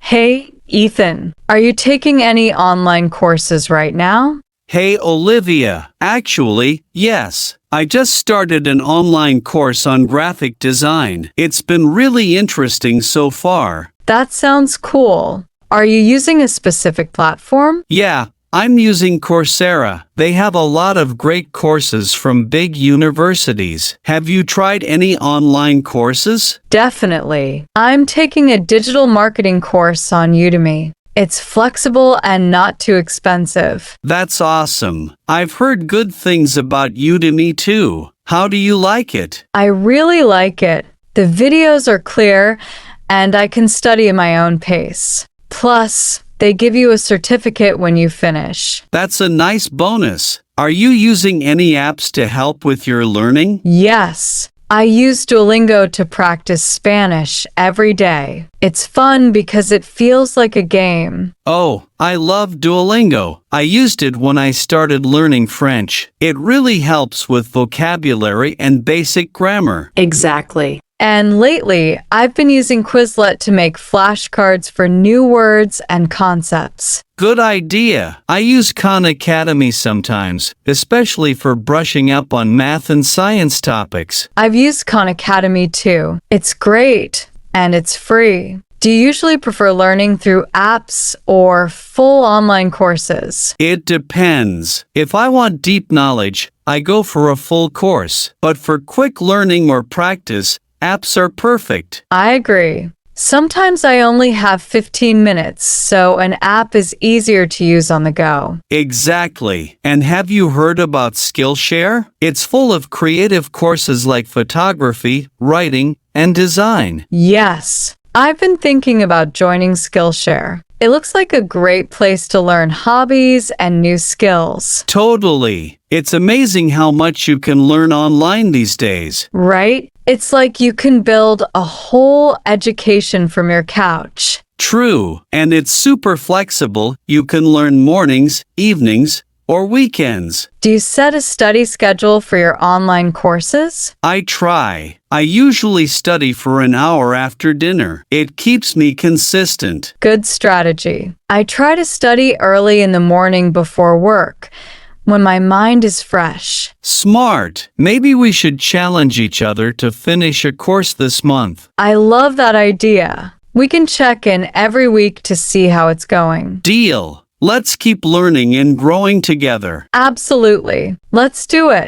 Hey, Ethan, are you taking any online courses right now? Hey Olivia, actually, yes. I just started an online course on graphic design. It's been really interesting so far. That sounds cool. Are you using a specific platform? Yeah, I'm using Coursera. They have a lot of great courses from big universities. Have you tried any online courses? Definitely. I'm taking a digital marketing course on Udemy. It's flexible and not too expensive. That's awesome. I've heard good things about Udemy too. How do you like it? I really like it. The videos are clear and I can study at my own pace. Plus, they give you a certificate when you finish. That's a nice bonus. Are you using any apps to help with your learning? Yes, I use Duolingo to practice Spanish every day. It's fun because it feels like a game. Oh, I love Duolingo. I used it when I started learning French. It really helps with vocabulary and basic grammar. Exactly. And lately, I've been using Quizlet to make flashcards for new words and concepts. Good idea. I use Khan Academy sometimes, especially for brushing up on math and science topics. I've used Khan Academy too. It's great, and it's free. Do you usually prefer learning through apps or full online courses? It depends. If I want deep knowledge, I go for a full course. But for quick learning or practice, apps are perfect. I agree. Sometimes I only have 15 minutes, so an app is easier to use on the go. Exactly. And have you heard about Skillshare? It's full of creative courses like photography, writing, and design. Yes, I've been thinking about joining Skillshare. It looks like a great place to learn hobbies and new skills. Totally. It's amazing how much you can learn online these days. Right? It's like you can build a whole education from your couch. True. And it's super flexible. You can learn mornings, evenings, or weekends. Do you set a study schedule for your online courses? I try. I usually study for an hour after dinner. It keeps me consistent. Good strategy. I try to study early in the morning before work, when my mind is fresh. Smart. Maybe we should challenge each other to finish a course this month. I love that idea. We can check in every week to see how it's going. Deal. Let's keep learning and growing together. Absolutely. Let's do it.